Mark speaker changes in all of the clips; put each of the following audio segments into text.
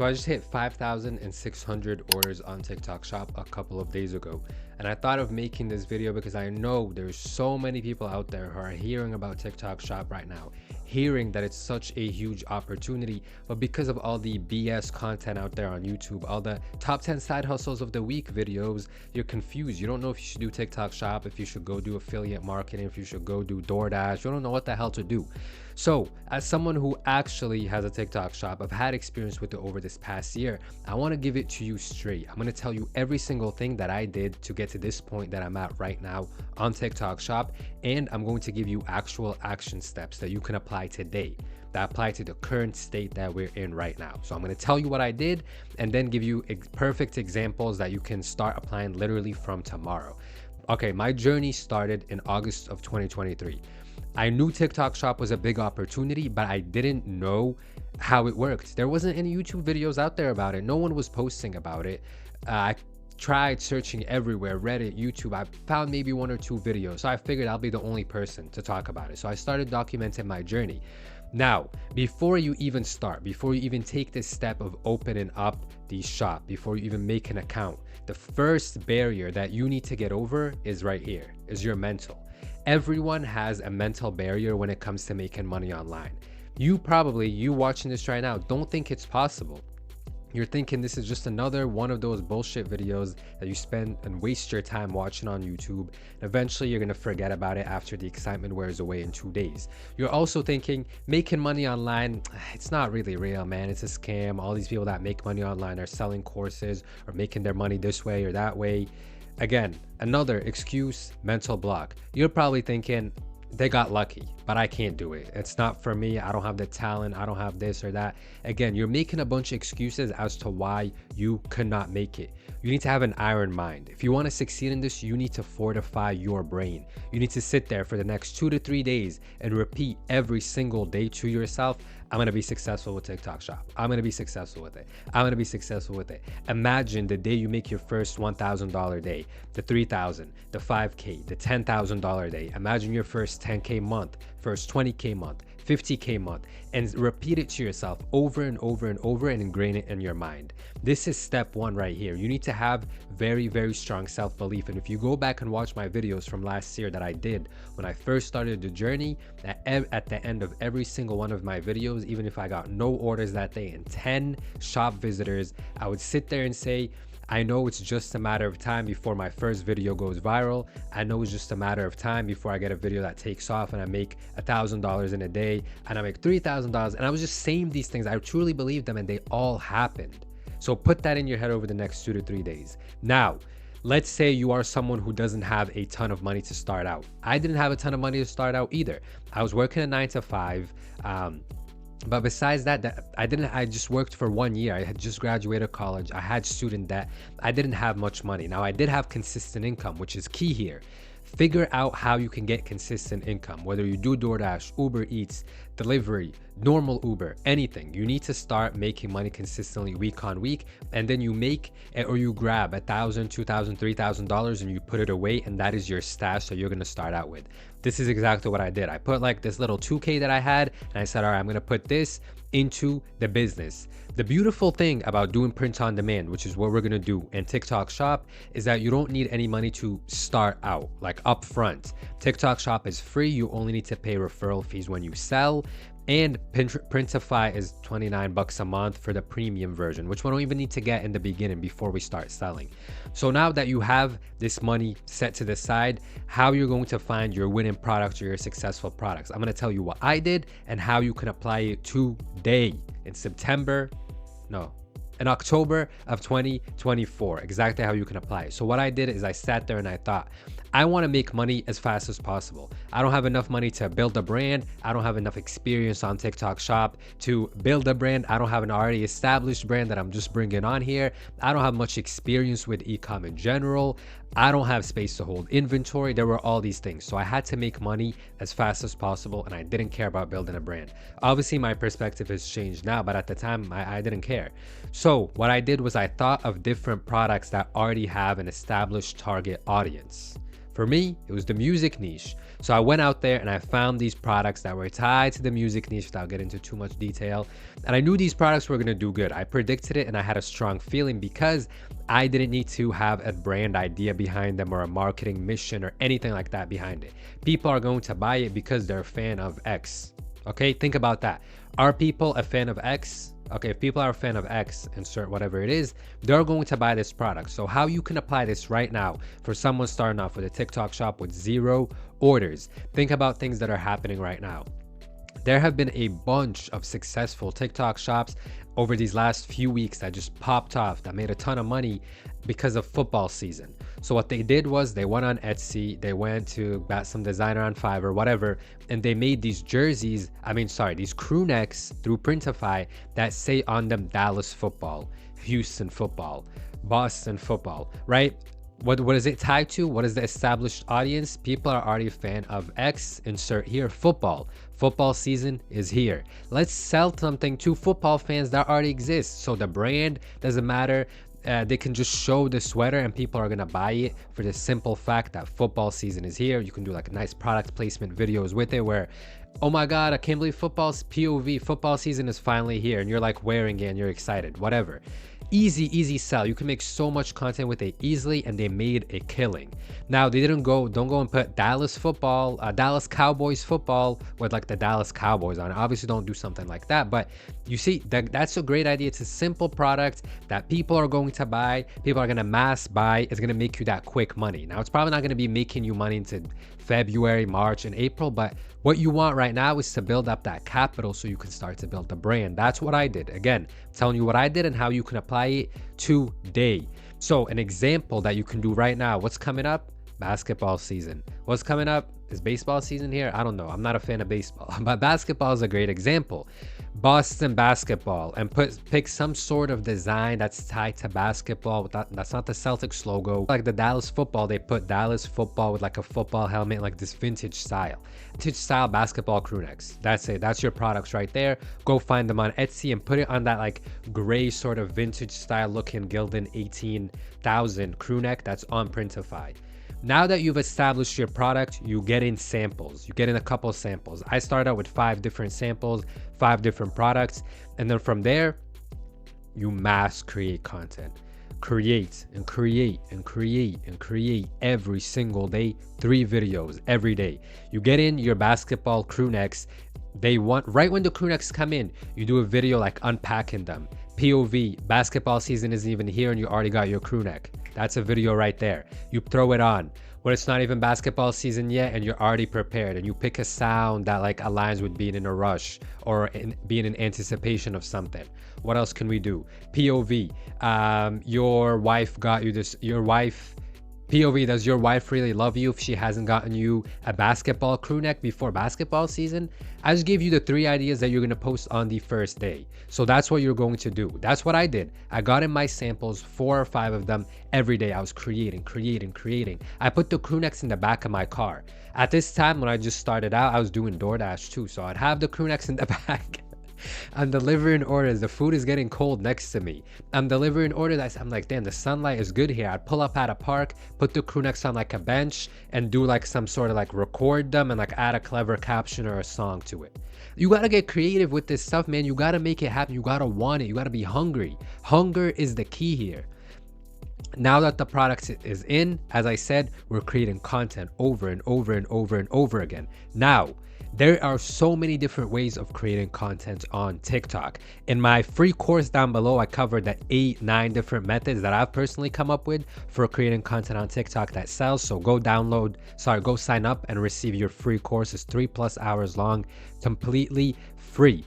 Speaker 1: So I just hit 5,600 orders on TikTok Shop a couple of days ago. And I thought of making this video because I know there's so many people out there who are hearing about TikTok Shop right now, hearing that it's such a huge opportunity. But because of all the BS content out there on YouTube, all the top 10 side hustles of the week videos, you're confused. You don't know if you should do TikTok Shop, if you should go do affiliate marketing, if you should go do DoorDash. You don't know what the hell to do. So as someone who actually has a TikTok shop, I've had experience with it over this past year. I want to give it to you straight. I'm going to tell you every single thing that I did to get to this point that I'm at right now on TikTok shop. And I'm going to give you actual action steps that you can apply today, that apply to the current state that we're in right now. So I'm going to tell you what I did and then give you perfect examples that you can start applying literally from tomorrow. Okay, my journey started in August of 2023. I knew TikTok Shop was a big opportunity, but I didn't know how it worked. There wasn't any YouTube videos out there about it. No one was posting about it. I tried searching everywhere, Reddit, YouTube. I found maybe one or two videos. So I figured I'll be the only person to talk about it. So I started documenting my journey. Now, before you even start, before you even take this step of opening up the shop, before you even make an account, the first barrier that you need to get over is right here, is your mental. Everyone has a mental barrier when it comes to making money online. You watching this right now, don't think it's possible. You're thinking this is just another one of those bullshit videos that you spend and waste your time watching on YouTube. And eventually you're going to forget about it after the excitement wears away in 2 days. You're also thinking making money online, it's not really real, man. It's a scam. All these people that make money online are selling courses or making their money this way or that way. Again, another excuse, mental block. You're probably thinking, they got lucky, but I can't do it. It's not for me. I don't have the talent. I don't have this or that. Again, you're making a bunch of excuses as to why you cannot make it. You need to have an iron mind. If you want to succeed in this, you need to fortify your brain. You need to sit there for the next 2 to 3 days and repeat every single day to yourself, I'm going to be successful with TikTok Shop. I'm going to be successful with it. I'm going to be successful with it. Imagine the day you make your first $1,000 day, the $3,000, the $5K, the $10,000 day. Imagine your first 10K month, first 20K month, 50K month, and repeat it to yourself over and over and over and ingrain it in your mind. This is step one right here. You need to have very, very strong self-belief. And if you go back and watch my videos from last year that I did when I first started the journey, at the end of every single one of my videos, even if I got no orders that day and 10 shop visitors, I would sit there and say, I know it's just a matter of time before my first video goes viral. I know it's just a matter of time before I get a video that takes off and I make $1,000 in a day and I make $3,000. And I was just saying these things. I truly believed them and they all happened. So put that in your head over the next 2 to 3 days. Now, let's say you are someone who doesn't have a ton of money to start out. I didn't have a ton of money to start out either. I was working a 9 to 5. But besides that, I just worked for 1 year. I had just graduated college. I had student debt. I didn't have much money. Now I did have consistent income, which is key here. Figure out how you can get consistent income, whether you do DoorDash, Uber Eats, delivery, normal Uber, anything. You need to start making money consistently week on week, and then you make or you grab $1,000, $2,000, $3,000 and you put it away, and that is your stash that you're going to start out with. This is exactly what I did. I put like this little 2K that I had, and I said, all right, I'm going to put this into the business. The beautiful thing about doing print on demand, which is what we're going to do in TikTok Shop, is that you don't need any money to start out, like upfront. TikTok Shop is free. You only need to pay referral fees when you sell. And Printify is $29 a month for the premium version, which we don't even need to get in the beginning before we start selling. So now that you have this money set to the side, how you're going to find your winning products or your successful products. I'm going to tell you what I did and how you can apply it today in October of 2024, exactly how you can apply it. So what I did is I sat there and I thought, I want to make money as fast as possible. I don't have enough money to build a brand. I don't have enough experience on TikTok Shop to build a brand. I don't have an already established brand that I'm just bringing on here. I don't have much experience with e-com in general. I don't have space to hold inventory. There were all these things. So I had to make money as fast as possible, and I didn't care about building a brand. Obviously, my perspective has changed now, but at the time, I didn't care. So what I did was I thought of different products that already have an established target audience. For me, it was the music niche. So I went out there and I found these products that were tied to the music niche without getting into too much detail. And I knew these products were going to do good. I predicted it and I had a strong feeling because I didn't need to have a brand idea behind them or a marketing mission or anything like that behind it. People are going to buy it because they're a fan of X. Okay, think about that. Are people a fan of X? Okay, if people are a fan of X, insert whatever it is, they're going to buy this product. So how you can apply this right now for someone starting off with a TikTok shop with 0 orders. Think about things that are happening right now. There have been a bunch of successful TikTok shops over these last few weeks that just popped off, that made a ton of money because of football season. So what they did was they went on Etsy, they went to some designer on Fiverr, whatever, and they made these jerseys, these crew necks through Printify that say on them Dallas football, Houston football, Boston football, right? What is it tied to? What is the established audience? People are already a fan of X, insert here, football. Football season is here. Let's sell something to football fans that already exist. So the brand doesn't matter. They can just show the sweater and people are gonna buy it for the simple fact that football season is here. You can do like nice product placement videos with it where, oh my God, I can't believe football season is finally here, and you're like wearing it and you're excited, whatever. Easy sell. You can make so much content with it easily, and they made a killing. Now they don't go and put Dallas Cowboys football with like the Dallas Cowboys on it. Obviously don't do something like that, but you see that's a great idea. It's a simple product that people are going to buy, people are going to mass buy. It's going to make you that quick money. Now it's probably not going to be making you money into February, March, and April, but what you want right now is to build up that capital so you can start to build the brand. That's what I did. Again, I'm telling you what I did and how you can apply it today. So an example that you can do right now, what's coming up? Basketball season. What's coming up? Is baseball season here? I don't know. I'm not a fan of baseball, but basketball is a great example. Boston basketball, and pick some sort of design that's tied to basketball. That's not the Celtics logo. Like the Dallas football, they put Dallas football with like a football helmet, like this vintage style basketball crew necks. That's it. That's your products right there. Go find them on Etsy and put it on that like gray sort of vintage style looking Gildan 18,000 crew neck that's on Printify. Now that you've established your product, you get in samples. You get in a couple samples. I started out with 5 different samples, 5 different products. And then from there, you mass create content. Create and create and create and create every single day. 3 videos every day. You get in your basketball crew necks. Right when the crew necks come in, you do a video like unpacking them. POV, basketball season isn't even here and you already got your crew neck. That's a video right there. You throw it on when it's not even basketball season yet and you're already prepared, and you pick a sound that like aligns with being in a rush or being in anticipation of something. What else can we do? POV, your wife got you this, POV, does your wife really love you if she hasn't gotten you a basketball crew neck before basketball season? I just gave you the 3 ideas that you're going to post on the first day. So that's what you're going to do. That's what I did. I got in my samples, 4 or 5 of them every day. I was creating. I put the crew necks in the back of my car. At this time, when I just started out, I was doing DoorDash too. So I'd have the crew necks in the back. I'm delivering orders. The food is getting cold next to me. I'm delivering orders. I'm like, damn, the sunlight is good here. I'd pull up at a park, put the crew necks on like a bench, and do like some sort of like record them and like add a clever caption or a song to it. You gotta get creative with this stuff, man. You gotta make it happen. You gotta want it. You gotta be hungry. Hunger is the key here. Now that the product is in, as I said, we're creating content over and over and over and over again. Now, there are so many different ways of creating content on TikTok. In my free course down below, I covered the 8-9 different methods that I've personally come up with for creating content on TikTok that sells. So go sign up and receive your free course. It's 3+ hours long, completely free.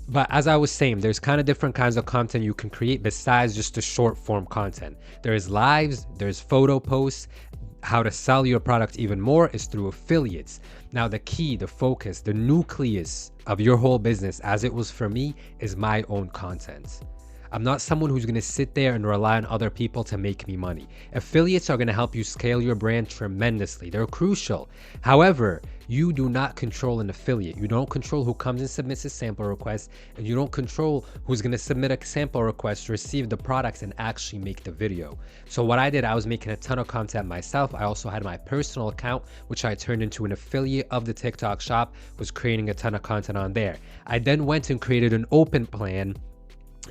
Speaker 1: But as I was saying, there's kind of different kinds of content you can create besides just the short form content. There's lives, there's photo posts. How to sell your product even more is through affiliates. Now the key, the focus, the nucleus of your whole business, as it was for me, is my own content. I'm not someone who's going to sit there and rely on other people to make me money. Affiliates are going to help you scale your brand tremendously. They're crucial. However, you do not control an affiliate. You don't control who comes and submits a sample request, and you don't control who's going to submit a sample request, receive the products, and actually make the video. So what I did, I was making a ton of content myself. I also had my personal account, which I turned into an affiliate of the TikTok shop, was creating a ton of content on there. I then went and created an open plan,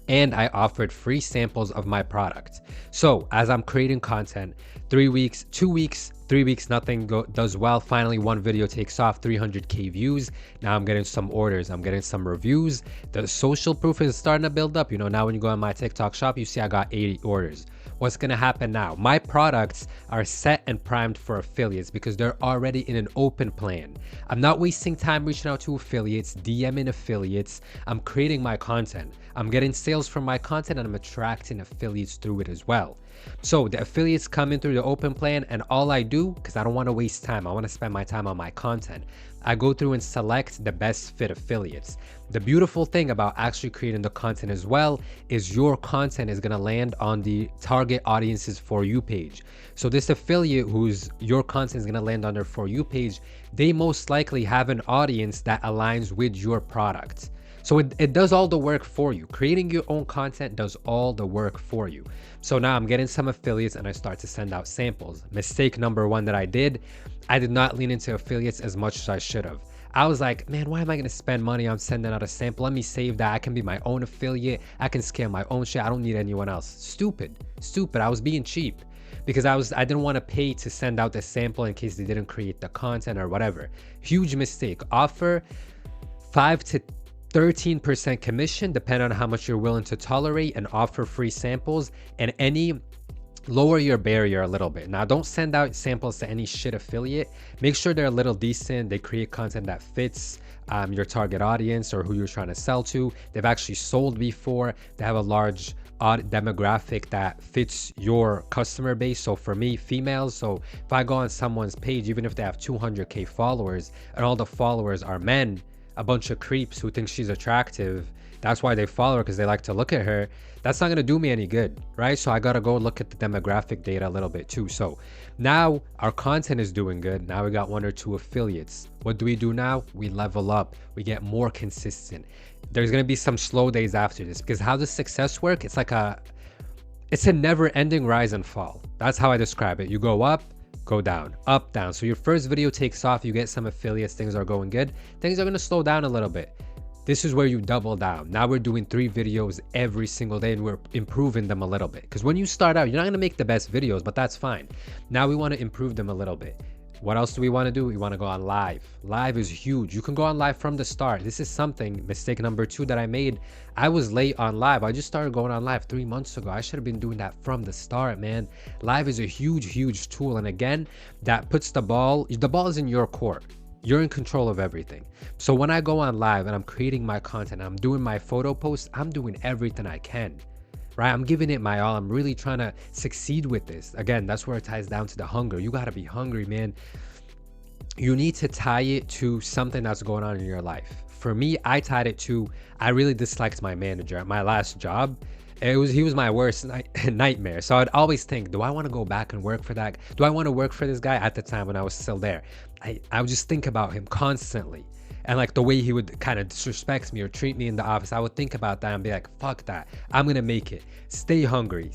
Speaker 1: and I offered free samples of my product. So as I'm creating content, 3 weeks, 2 weeks, 3 weeks, nothing does well. Finally, one video takes off, 300K views. Now I'm getting some orders, I'm getting some reviews. The social proof is starting to build up. You know, now when you go on my TikTok shop, you see I got 80 orders. What's gonna happen now? My products are set and primed for affiliates because they're already in an open plan. I'm not wasting time reaching out to affiliates, DMing affiliates. I'm creating my content. I'm getting sales from my content, and I'm attracting affiliates through it as well. So the affiliates come in through the open plan, and all I do, because I don't want to waste time, I want to spend my time on my content, I go through and select the best fit affiliates. The beautiful thing about actually creating the content as well is your content is going to land on the target audience's For You page. So this affiliate whose your content is going to land on their For You page, they most likely have an audience that aligns with your product. So it does all the work for you. Creating your own content does all the work for you. So now I'm getting some affiliates and I start to send out samples. Mistake number one that I did not lean into affiliates as much as I should have. I was like, man, why am I going to spend money on sending out a sample? Let me save that. I can be my own affiliate. I can scale my own shit. I don't need anyone else. Stupid. I was being cheap because I didn't want to pay to send out the sample in case they didn't create the content or whatever. Huge mistake. Offer 5 to 13% commission depending on how much you're willing to tolerate, and offer free samples, and lower your barrier a little bit. Now don't send out samples to any shit affiliate. Make sure they're a little decent, they create content that fits your target audience or who you're trying to sell to. They've actually sold before, they have a large demographic that fits your customer base. So for me, females, so if I go on someone's page, even if they have 200K followers and all the followers are men, a bunch of creeps who think she's attractive, that's why they follow her, because they like to look at her, that's not going to do me any good, right? So I got to go look at the demographic data a little bit too. So now our content is doing good. Now we got 1 or 2 affiliates. What do we do now? We level up, we get more consistent. There's going to be some slow days after this, because how does success work? It's a never-ending rise and fall. That's how I describe it. You go up, go down, up, down. So your first video takes off, you get some affiliates, things are going good, things are going to slow down a little bit. This is where you double down. Now we're doing 3 videos every single day, and we're improving them a little bit, because when you start out, you're not going to make the best videos, but that's fine. Now we want to improve them a little bit. What else do we want to do? We want to go on live. Live is huge. You can go on live from the start. This is something, mistake number 2 that I made. I was late on live. I just started going on live 3 months ago. I should have been doing that from the start, man. Live is a huge tool. And again, that puts the ball is in your court. You're in control of everything. So when I go on live and I'm creating my content, I'm doing my photo posts, I'm doing everything I can. Right? I'm giving it my all. I'm really trying to succeed with this. Again, that's where it ties down to the hunger. You got to be hungry, man. You need to tie it to something that's going on in your life. For me, I tied it to, I really disliked my manager at my last job. He was my worst nightmare. So I'd always think, do I want to go back and work for that? Do I want to work for this guy? At the time when I was still there, I would just think about him constantly. And like the way he would kind of disrespect me or treat me in the office, I would think about that and be like, fuck that. I'm going to make it. Stay hungry,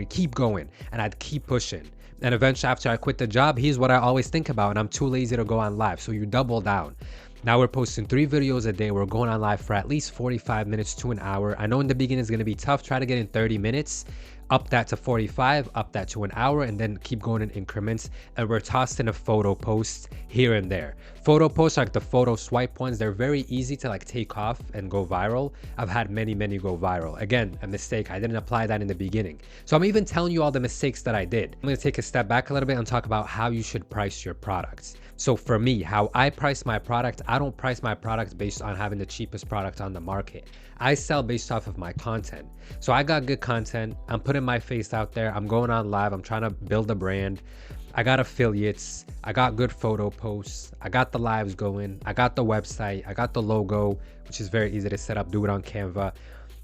Speaker 1: keep going. And I'd keep pushing. And eventually after I quit the job, here's what I always think about. And I'm too lazy to go on live. So you double down. Now we're posting 3 videos a day. We're going on live for at least 45 minutes to an hour. I know in the beginning it's going to be tough. Try to get in 30 minutes. Up that to 45, up that to an hour, and then keep going in increments. And we're tossing a photo post here and there. Photo posts, like the photo swipe ones, they're very easy to like take off and go viral. I've had many go viral. Again, a mistake. I didn't apply that in the beginning. So I'm even telling you all the mistakes that I did. I'm going to take a step back a little bit and talk about how you should price your products. So for me, how I price my product, I don't price my product based on having the cheapest product on the market. I sell based off of my content. So I got good content. I'm putting my face out there. I'm going on live. I'm trying to build a brand. I got affiliates. I got good photo posts. I got the lives going. I got the website. I got the logo, which is very easy to set up. Do it on Canva.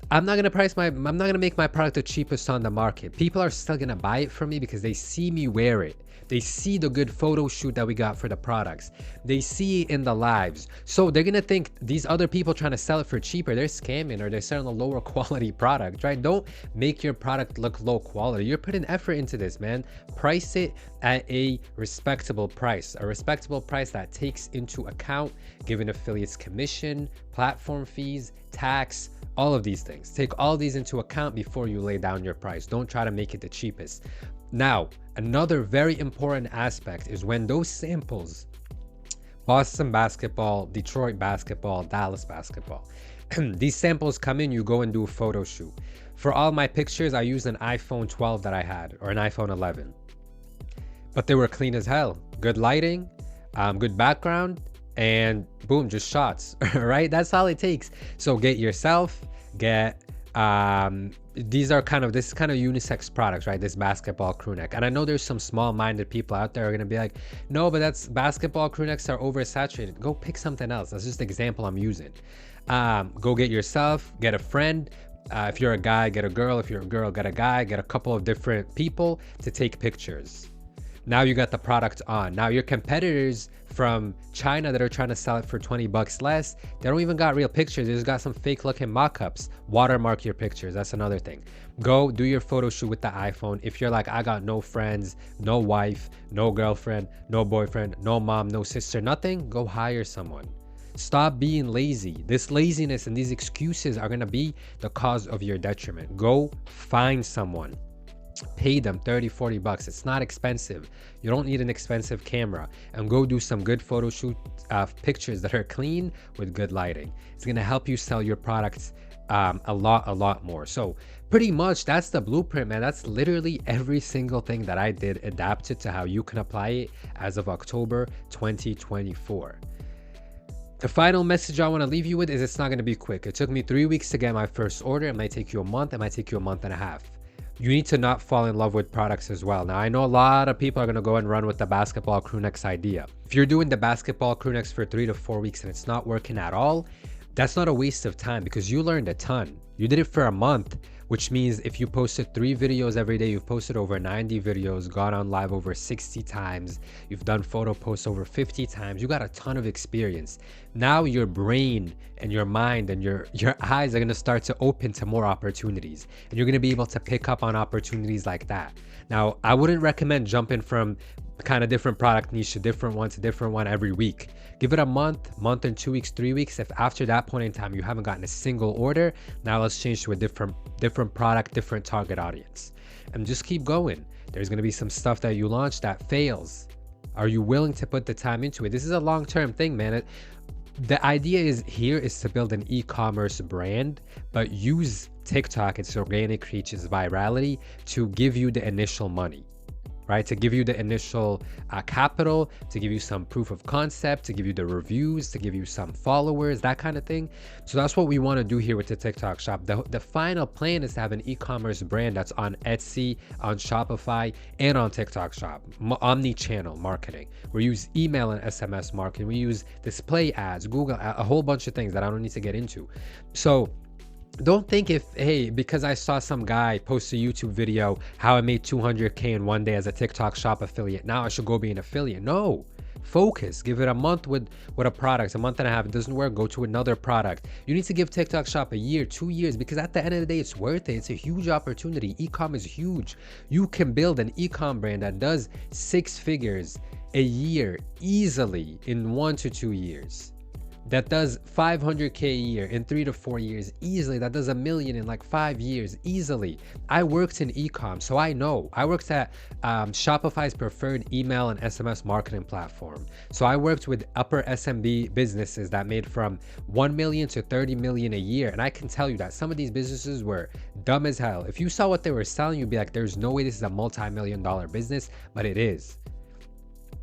Speaker 1: I'm not gonna make my product the cheapest on the market. People are still gonna buy it from me because they see me wear it. They see the good photo shoot that we got for the products. They see it in the lives. So they're gonna think these other people trying to sell it for cheaper, they're scamming or they're selling a lower quality product, right? Don't make your product look low quality. You're putting effort into this, man. Price it at a respectable price, that takes into account giving affiliates commission, platform fees, tax, all of these things. Take all these into account before you lay down your price. Don't try to make it the cheapest. Now, another very important aspect is when those samples, Boston basketball, Detroit basketball, Dallas basketball, these samples come in, you go and do a photo shoot. For all my pictures, I used an iPhone 12 that I had, or an iPhone 11. But they were clean as hell. Good lighting, good background, and boom, just shots, right? That's all it takes. So get yourself, get this is kind of unisex products, right? This basketball crew neck. And I know there's some small-minded people out there who are gonna be like, no, but that's basketball crew necks are oversaturated. Go pick something else. That's just the example I'm using. Go get yourself, get a friend. If you're a guy, get a girl. If you're a girl, get a guy. Get a couple of different people to take pictures. Now you got the product on. Now your competitors from China that are trying to sell it for 20 bucks less, they don't even got real pictures. They just got some fake looking mock-ups. Watermark your pictures. That's another thing. Go do your photo shoot with the iPhone. If you're like, I got no friends, no wife, no girlfriend, no boyfriend, no mom, no sister, nothing, go hire someone. Stop being lazy. This laziness and these excuses are going to be the cause of your detriment. Go find someone. Pay them 30, 40 bucks. It's not expensive. You don't need an expensive camera, and go do some good photo shoot pictures that are clean with good lighting. It's going to help you sell your products a lot more. So pretty much that's the blueprint, man. That's literally every single thing that I did adapted to how you can apply it as of October 2024. The final message I want to leave you with is it's not going to be quick. It took me 3 weeks to get my first order. It might take you a month. It might take you a month and a half. You need to not fall in love with products as well. Now, I know a lot of people are going to go and run with the basketball crew necks idea. If you're doing the basketball crew necks for 3 to 4 weeks and it's not working at all, that's not a waste of time because you learned a ton. You did it for a month, which means if you posted 3 videos every day, you've posted over 90 videos, gone on live over 60 times, you've done photo posts over 50 times, you got a ton of experience. Now your brain and your mind and your eyes are going to start to open to more opportunities, and you're going to be able to pick up on opportunities like that. Now, I wouldn't recommend jumping from kind of different product niche to different one every week. Give it a month and 2 weeks, 3 weeks. If after that point in time you haven't gotten a single order, now let's change to a different product, different target audience, and just keep going. There's going to be some stuff that you launch that fails. Are you willing to put the time into it? This is a long-term thing, man. The idea is to build an e-commerce brand, but use TikTok, its organic reach, its virality to give you the initial money, right? To give you the initial capital, to give you some proof of concept, to give you the reviews, to give you some followers, that kind of thing. So that's what we want to do here with the TikTok shop. The final plan is to have an e-commerce brand that's on Etsy, on Shopify, and on TikTok shop. Omni-channel marketing. We use email and SMS marketing. We use display ads, Google, a whole bunch of things that I don't need to get into. So don't think because I saw some guy post a YouTube video how I made 200K in one day as a TikTok shop affiliate, now I should go be an affiliate. No, focus. Give it a month with a product, a month and a half. It doesn't work, go to another product. You need to give TikTok shop a year, 2 years, because at the end of the day, it's worth it. It's a huge opportunity. E-com is huge. You can build an e-com brand that does 6 figures a year easily in 1 to 2 years. That does 500K a year in 3 to 4 years easily. That does $1 million in like 5 years easily. I worked in e-com, so I know. I worked at Shopify's preferred email and SMS marketing platform. So I worked with upper SMB businesses that made from 1 million to 30 million a year. And I can tell you that some of these businesses were dumb as hell. If you saw what they were selling, you'd be like, there's no way this is a multi-million-dollar business, but it is.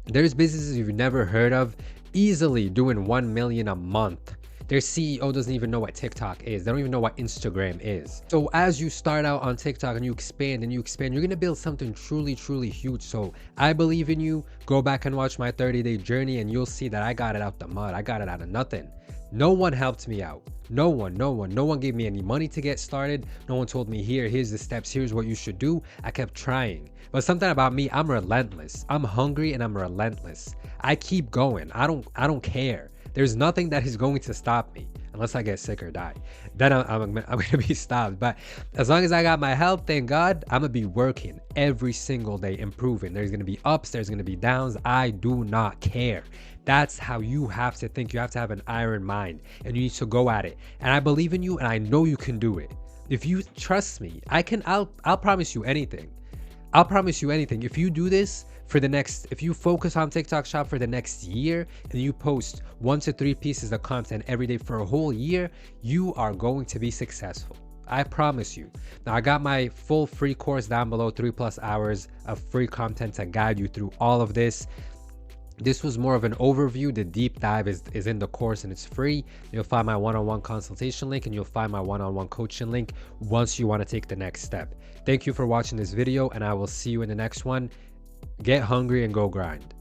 Speaker 1: There's businesses you've never heard of easily doing 1 million a month. Their CEO doesn't even know what TikTok is. They don't even know what Instagram is. So as you start out on TikTok and you expand, you're going to build something truly, truly huge. So I believe in you. Go back and watch my 30-day journey and you'll see that I got it out the mud. I got it out of nothing. No one helped me out. No one gave me any money to get started. No one told me, here's the steps, here's what you should do. I kept trying. But something about me, I'm relentless. I'm hungry and I'm relentless. I keep going. I don't care. There's nothing that is going to stop me unless I get sick or die. Then I'm gonna be stopped. But as long as I got my health, thank God, I'm gonna be working every single day, improving. There's gonna be ups, there's gonna be downs. I do not care. That's how you have to think. You have to have an iron mind and you need to go at it. And I believe in you and I know you can do it. If you trust me, I'll promise you anything. I'll promise you anything. If you do this for the next, if you focus on TikTok Shop for the next year and you post 1 to 3 pieces of content every day for a whole year, you are going to be successful. I promise you. Now, I got my full free course down below, 3+ hours of free content to guide you through all of this. This was more of an overview. The deep dive is in the course and it's free. You'll find my one-on-one consultation link and you'll find my one-on-one coaching link once you want to take the next step. Thank you for watching this video and I will see you in the next one. Get hungry and go grind.